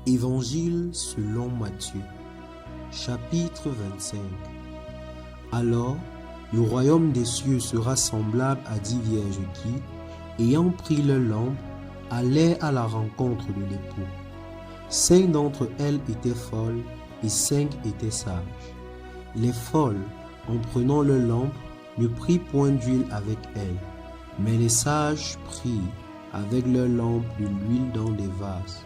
Évangile selon Matthieu, chapitre 25. Alors, le royaume des cieux sera semblable à 10 vierges qui, ayant pris leur lampe, allaient à la rencontre de l'époux. 5 d'entre elles étaient folles et 5 étaient sages. Les folles, en prenant leur lampe, ne prirent point d'huile avec elles, mais les sages prirent avec leur lampe de l'huile dans des vases.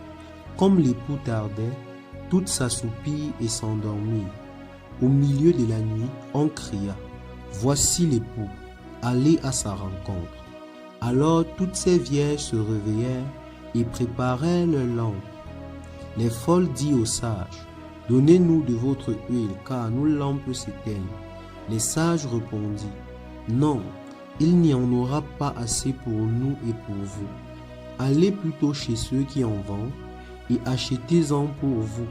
Comme l'époux tardait, toutes s'assoupirent et s'endormirent. Au milieu de la nuit, on cria, « Voici l'époux, allez à sa rencontre. » Alors toutes ces vierges se réveillèrent et préparèrent leurs lampes. Les folles dirent aux sages, « Donnez-nous de votre huile, car nos lampes s'éteignent. » Les sages répondirent, « Non, il n'y en aura pas assez pour nous et pour vous. Allez plutôt chez ceux qui en vendent et achetez-en pour vous. »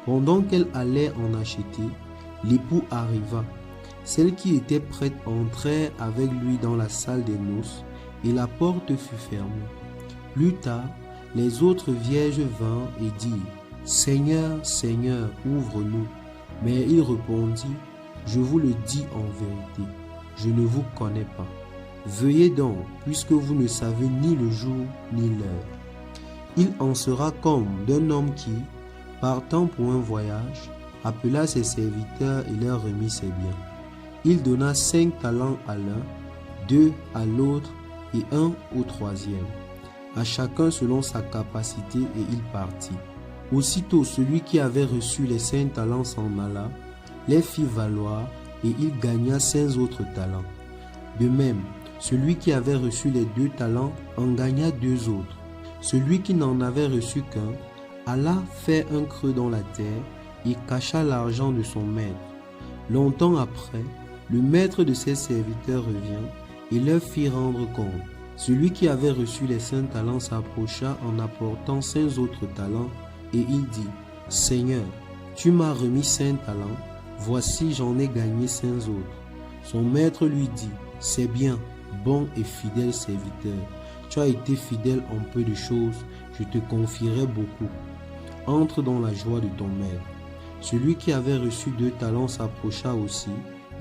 Pendant qu'elle allait en acheter, l'époux arriva. Celles qui étaient prêtes entrèrent avec lui dans la salle des noces, et la porte fut fermée. Plus tard, les autres vierges vinrent et dirent, « Seigneur, Seigneur, ouvre-nous. » Mais il répondit, « Je vous le dis en vérité, je ne vous connais pas. Veuillez donc, puisque vous ne savez ni le jour ni l'heure. » Il en sera comme d'un homme qui, partant pour un voyage, appela ses serviteurs et leur remit ses biens. Il donna 5 talents à l'un, 2 à l'autre et 1 au troisième, à chacun selon sa capacité, et il partit. Aussitôt celui qui avait reçu les 5 talents s'en alla, les fit valoir, et il gagna 5 autres talents. De même, celui qui avait reçu les 2 talents en gagna 2 autres. Celui qui n'en avait reçu qu'un alla faire un creux dans la terre et cacha l'argent de son maître. Longtemps après, le maître de ses serviteurs revient et leur fit rendre compte. Celui qui avait reçu les 5 talents s'approcha en apportant 5 autres talents et il dit, « Seigneur, tu m'as remis 5 talents, voici j'en ai gagné 5 autres. » Son maître lui dit, « C'est bien, bon et fidèle serviteur. Tu as été fidèle en peu de choses, je te confierai beaucoup. Entre dans la joie de ton maître. » Celui qui avait reçu 2 talents s'approcha aussi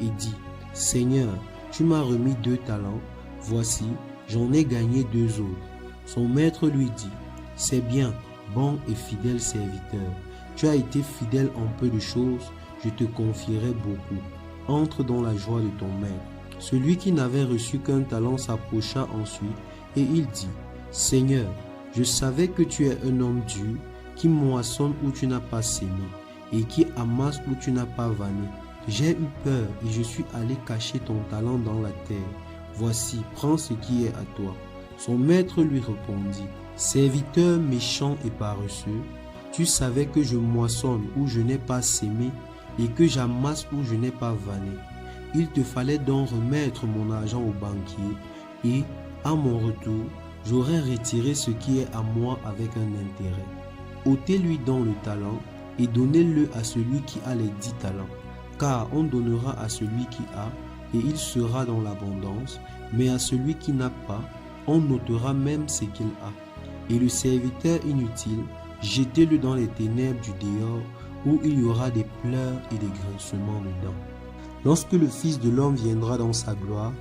et dit, « Seigneur, tu m'as remis 2 talents, voici, j'en ai gagné 2 autres. » Son maître lui dit, « C'est bien, bon et fidèle serviteur. Tu as été fidèle en peu de choses, je te confierai beaucoup. Entre dans la joie de ton maître. » Celui qui n'avait reçu qu'un talent s'approcha ensuite et il dit, « Seigneur, je savais que tu es un homme dur, qui moissonne où tu n'as pas sémé, et qui amasse où tu n'as pas vanné. J'ai eu peur et je suis allé cacher ton talent dans la terre. Voici, prends ce qui est à toi. » Son maître lui répondit, « Serviteur méchant et paresseux, tu savais que je moissonne où je n'ai pas sémé, et que j'amasse où je n'ai pas vanné. Il te fallait donc remettre mon argent au banquier, et, à mon retour, j'aurais retiré ce qui est à moi avec un intérêt. Ôtez-lui donc le talent et donnez-le à celui qui a les 10 talents. Car on donnera à celui qui a, et il sera dans l'abondance, mais à celui qui n'a pas, on ôtera même ce qu'il a. Et le serviteur inutile, jetez-le dans les ténèbres du dehors, où il y aura des pleurs et des grincements de dents. Lorsque le Fils de l'homme viendra dans sa gloire,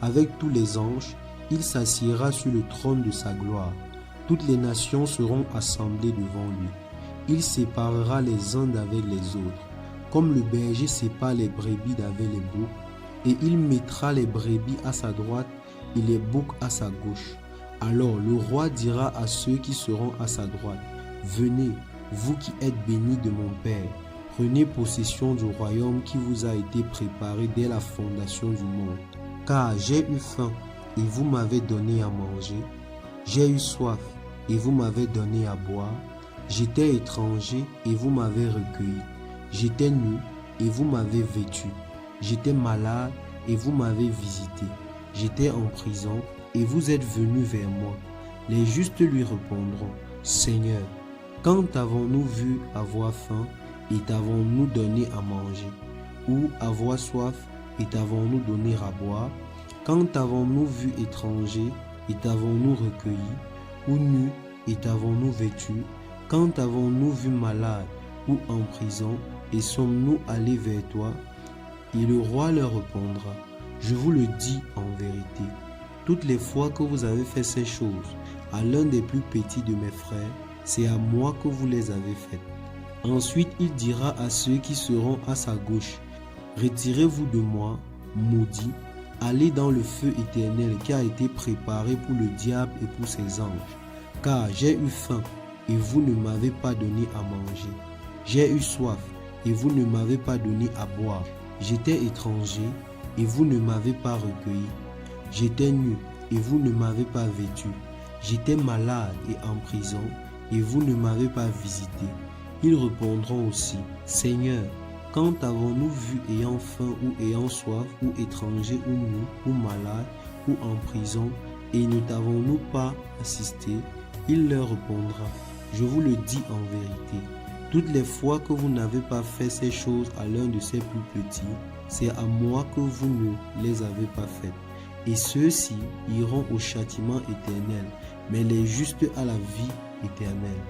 avec tous les anges, il s'assiera sur le trône de sa gloire. Toutes les nations seront assemblées devant lui. Il séparera les uns d'avec les autres, comme le berger sépare les brebis d'avec les boucs, et il mettra les brebis à sa droite et les boucs à sa gauche. Alors le roi dira à ceux qui seront à sa droite, « Venez, vous qui êtes bénis de mon Père, prenez possession du royaume qui vous a été préparé dès la fondation du monde. Car j'ai eu faim, et vous m'avez donné à manger. J'ai eu soif, et vous m'avez donné à boire. J'étais étranger, et vous m'avez recueilli. J'étais nu, et vous m'avez vêtu. J'étais malade, et vous m'avez visité. J'étais en prison, et vous êtes venus vers moi. » Les justes lui répondront, « Seigneur, quand avons-nous vu avoir faim, et t'avons-nous donné à manger? Ou avoir soif, et t'avons-nous donné à boire? Quand t'avons-nous vu étranger, et t'avons-nous recueilli? Ou nu, et t'avons-nous vêtu? quand avons-nous vu malade ou en prison et sommes-nous allés vers toi? Et le roi leur répondra, je vous le dis en vérité, toutes les fois que vous avez fait ces choses à l'un des plus petits de mes frères, c'est à moi que vous les avez faites. Ensuite, il dira à ceux qui seront à sa gauche, retirez-vous de moi, maudits, allez dans le feu éternel qui a été préparé pour le diable et pour ses anges. Car j'ai eu faim et vous ne m'avez pas donné à manger. J'ai eu soif et vous ne m'avez pas donné à boire. J'étais étranger et vous ne m'avez pas recueilli. J'étais nu et vous ne m'avez pas vêtu. J'étais malade et en prison et vous ne m'avez pas visité. Ils répondront aussi, Seigneur, quand avons-nous vu ayant faim ou ayant soif ou étranger ou nu ou malade ou en prison et ne t'avons-nous pas assisté? Il leur répondra, je vous le dis en vérité, toutes les fois que vous n'avez pas fait ces choses à l'un de ces plus petits, c'est à moi que vous ne les avez pas faites. Et ceux-ci iront au châtiment éternel, mais les justes à la vie éternelle.